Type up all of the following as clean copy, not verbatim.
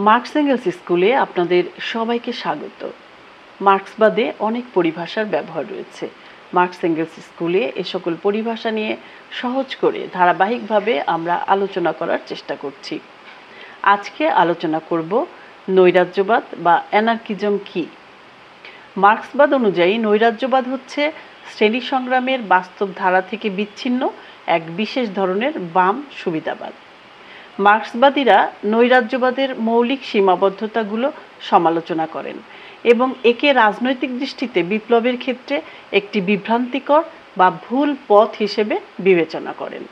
Marks angles স্কুলে আপনাদের সবাইকে স্বাগত। মার্ক্সবাদে অনেক পরিভাষার ব্যবহার রয়েছে। মার্কস এঙ্গেলস স্কুলে এ সকল পরিভাষা নিয়ে সহজ করে ধারাবাহিকভাবে আমরা আলোচনা করার চেষ্টা করছি। আজকে আলোচনা করব নৈরাজ্যবাদ বা অ্যানার্কিজম কি। মার্ক্সবাদ অনুযায়ী নৈরাজ্যবাদ হচ্ছে শ্রেণী সংগ্রামের বাস্তব ধারা থেকে বিচ্ছিন্ন এক বিশেষ ধরনের বাম সুবিধাবাদ। মার্ক্সবাদীরা নৈরাজ্যবাদের মৌলিক সীমাবদ্ধতাগুলো সমালোচনা করেন এবং একে রাজনৈতিক দৃষ্টিতে বিপ্লবের ক্ষেত্রে একটি বিভ্রান্তিকর বা ভুল পথ হিসেবে বিবেচনা করেন।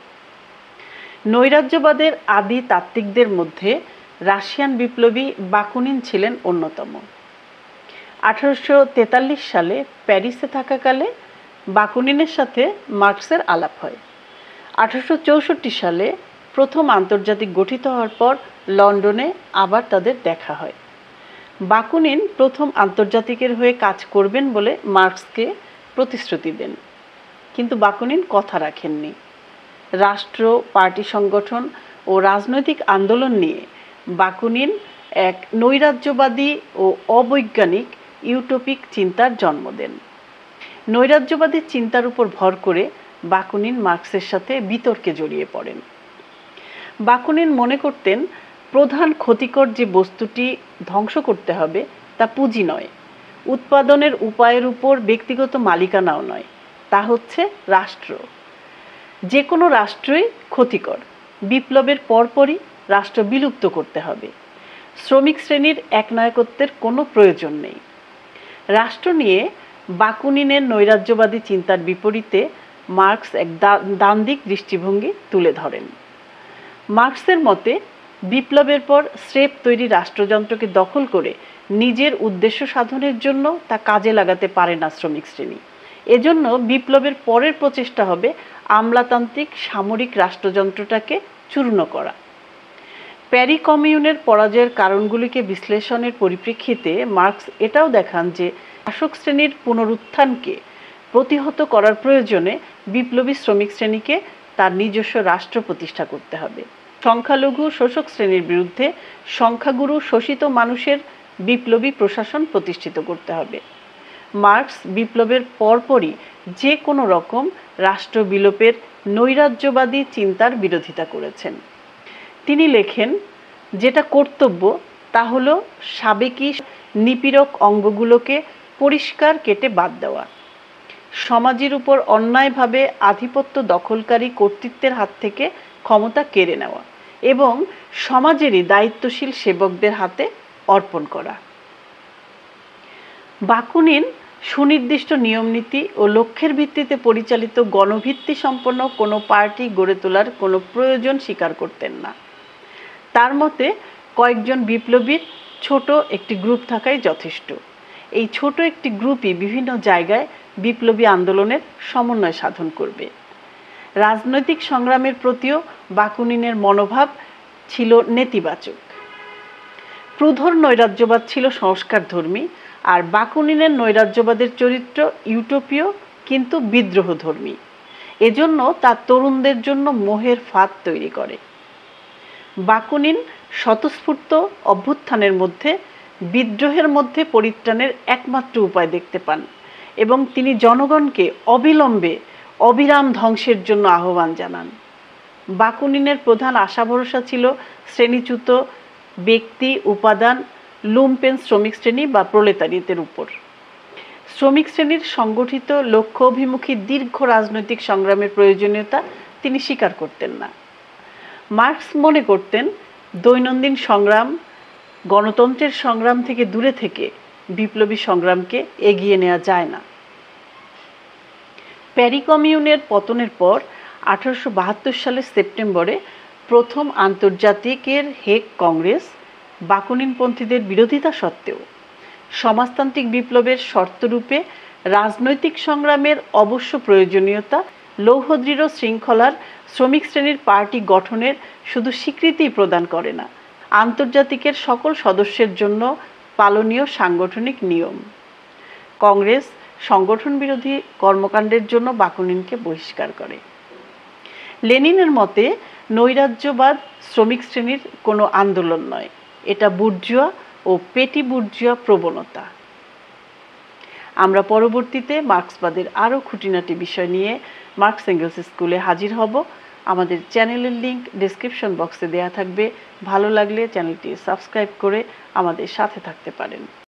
নৈরাজ্যবাদের আদি তাত্ত্বিকদের মধ্যে রাশিয়ান বিপ্লবী বাকুনিন ছিলেন অন্যতম। 1843 সালে প্যারিসে থাকাকালে বাকুনিনের সাথে মার্ক্সের আলাপ হয়। 1864 সালে প্রথম আন্তর্জাতিক গঠিত হওয়ার পর লন্ডনে আবার তাদের দেখা হয়। বাকুনিন প্রথম আন্তর্জাতিকের হয়ে কাজ করবেন বলে মার্ক্সকে প্রতিশ্রুতি দেন, কিন্তু বাকুনিন কথা রাখেননি। রাষ্ট্র, পার্টি সংগঠন ও রাজনৈতিক আন্দোলন নিয়ে বাকুনিন এক নৈরাজ্যবাদী ও অবৈজ্ঞানিক ইউটোপিক চিন্তার জন্ম দেন। নৈরাজ্যবাদী চিন্তার উপর ভর করে বাকুনিন মার্ক্সের সাথে বিতর্কে জড়িয়ে পড়েন। বাকুনিন মনে করতেন প্রধান ক্ষতিকর যে বস্তুটি ধ্বংস করতে হবে তা পুঁজি নয়, উৎপাদনের উপায়ের উপর ব্যক্তিগত মালিকানাও নয়, তা হচ্ছে রাষ্ট্র। যে কোনো রাষ্ট্রই ক্ষতিকর। বিপ্লবের পরপরই রাষ্ট্র বিলুপ্ত করতে হবে। শ্রমিক শ্রেণীর একনায়কত্বের কোনো প্রয়োজন নেই। রাষ্ট্র নিয়ে বাকুনিনের নৈরাজ্যবাদী চিন্তার বিপরীতে মার্ক্স এক দ্বান্দ্বিক দৃষ্টিভঙ্গি তুলে ধরেন। মার্ক্সের মতে বিপ্লবের পর স্রেফ তৈরি রাষ্ট্রযন্ত্রকে দখল করে নিজের উদ্দেশ্য সাধনের জন্য তা কাজে লাগাতে পারে না শ্রমিক শ্রেণী। এজন্য বিপ্লবের পরের প্রচেষ্টা হবে আমলাতান্ত্রিক সামরিক রাষ্ট্রযন্ত্রটাকে চূর্ণ করা। প্যারি কমিউনের পরাজয়ের কারণগুলিকে বিশ্লেষণের পরিপ্রেক্ষিতে মার্ক্স এটাও দেখান যে শাসক শ্রেণীর পুনরুত্থানকে প্রতিহত করার প্রয়োজনে বিপ্লবী শ্রমিক শ্রেণীকে তার নিজস্ব রাষ্ট্র প্রতিষ্ঠা করতে হবে। সংখ্যালঘু শোষক শ্রেণীর বিরুদ্ধে সংখ্যাগুরু শোষিত মানুষের বিপ্লবী প্রশাসন প্রতিষ্ঠিত করতে হবে। মার্ক্স বিপ্লবের পরপরই যে কোনো রকম রাষ্ট্র বিলোপের নৈরাজ্যবাদী চিন্তার বিরোধিতা করেছেন। তিনি লেখেন, যেটা কর্তব্য তা হলো সাবেকি নিপীড়ক অঙ্গগুলোকে পরিষ্কার কেটে বাদ দেওয়া, সমাজের উপর অন্যায়ভাবে আধিপত্য দখলকারী কর্তৃত্বের হাত থেকে ক্ষমতা কেড়ে নেওয়া এবং সমাজেরই দায়িত্বশীল সেবকদের হাতে অর্পণ করা। বাকুনিন সুনির্দিষ্ট নিয়মনীতি ও লক্ষ্যের ভিত্তিতে পরিচালিত গণভিত্তি সম্পন্ন কোনো পার্টি গড়ে তোলার কোনো প্রয়োজন স্বীকার করতেন না। তার মতে কয়েকজন বিপ্লবীর ছোট একটি গ্রুপ থাকাই যথেষ্ট। এই ছোট একটি গ্রুপই বিভিন্ন জায়গায় বিপ্লবী আন্দোলনের সমন্বয় সাধন করবে। রাজনৈতিক সংগ্রামের প্রতিও বাকুনিনের মনোভাব ছিল নেতিবাচক। প্রুধর নৈরাজ্যবাদ ছিল সংস্কারধর্মী, আর বাকুনিনের নৈরাজ্যবাদের চরিত্র ইউটোপীয় কিন্তু বিদ্রোহধর্মী। এজন্য তার তরুণদের জন্য মোহের ফাঁদ তৈরি করে। বাকুনিন স্বতঃস্ফূর্ত অভ্যুত্থানের মধ্যে বিদ্রোহের মধ্যে পরিত্রাণের একমাত্র উপায় দেখতে পান এবং তিনি জনগণকে অবিলম্বে অবিরাম ধ্বংসের জন্য আহ্বান জানান। বাকুনিনের প্রধান আশা ভরসা ছিল শ্রেণীচ্যুত ব্যক্তি, উপাদান, লুম্পেন শ্রমিক শ্রেণী বা প্রলেতারিয়েতের উপর। শ্রমিক শ্রেণীর সংগঠিত লক্ষ্য অভিমুখী দীর্ঘ রাজনৈতিক সংগ্রামের প্রয়োজনীয়তা তিনি স্বীকার করতেন না। মার্ক্স মনে করতেন দৈনন্দিন সংগ্রাম, গণতন্ত্রের সংগ্রাম থেকে দূরে থেকে বিপ্লবী সংগ্রামকে এগিয়ে নেওয়া যায় না। প্যারি কমিউনের পতনের পর 1872 সালের সেপ্টেম্বরে প্রথম আন্তর্জাতিকের হেগ কংগ্রেস বাকুনিনপন্থীদের বিরোধিতা সত্ত্বেও সমাজতান্ত্রিক বিপ্লবের শর্তরূপে রাজনৈতিক সংগ্রামের অবশ্য প্রয়োজনীয়তা, লৌহদৃঢ় শৃঙ্খলার শ্রমিক শ্রেণীর পার্টি গঠনের শুধু স্বীকৃতি প্রদান করে না, আন্তর্জাতিকের সকল সদস্যের জন্য পালনীয় সাংগঠনিক নিয়ম। কংগ্রেস সংগঠন বিরোধী কর্মকাণ্ডের জন্য বাকুনিনকে বহিষ্কার করে। লেনিনের মতে নৈরাজ্যবাদ শ্রমিক শ্রেণীর কোনো আন্দোলন নয়, এটা বুর্জোয়া ও পেটি বুর্জোয়া প্রবণতা। আমরা পরবর্তীতে মার্ক্সবাদের আরও খুঁটিনাটি বিষয় নিয়ে মার্কস এঙ্গেলস স্কুলে হাজির হব। আমাদের চ্যানেলের লিংক ডেসক্রিপশন বক্সে দেওয়া থাকবে। ভালো লাগলে চ্যানেলটি সাবস্ক্রাইব করে আমাদের সাথে থাকতে পারেন।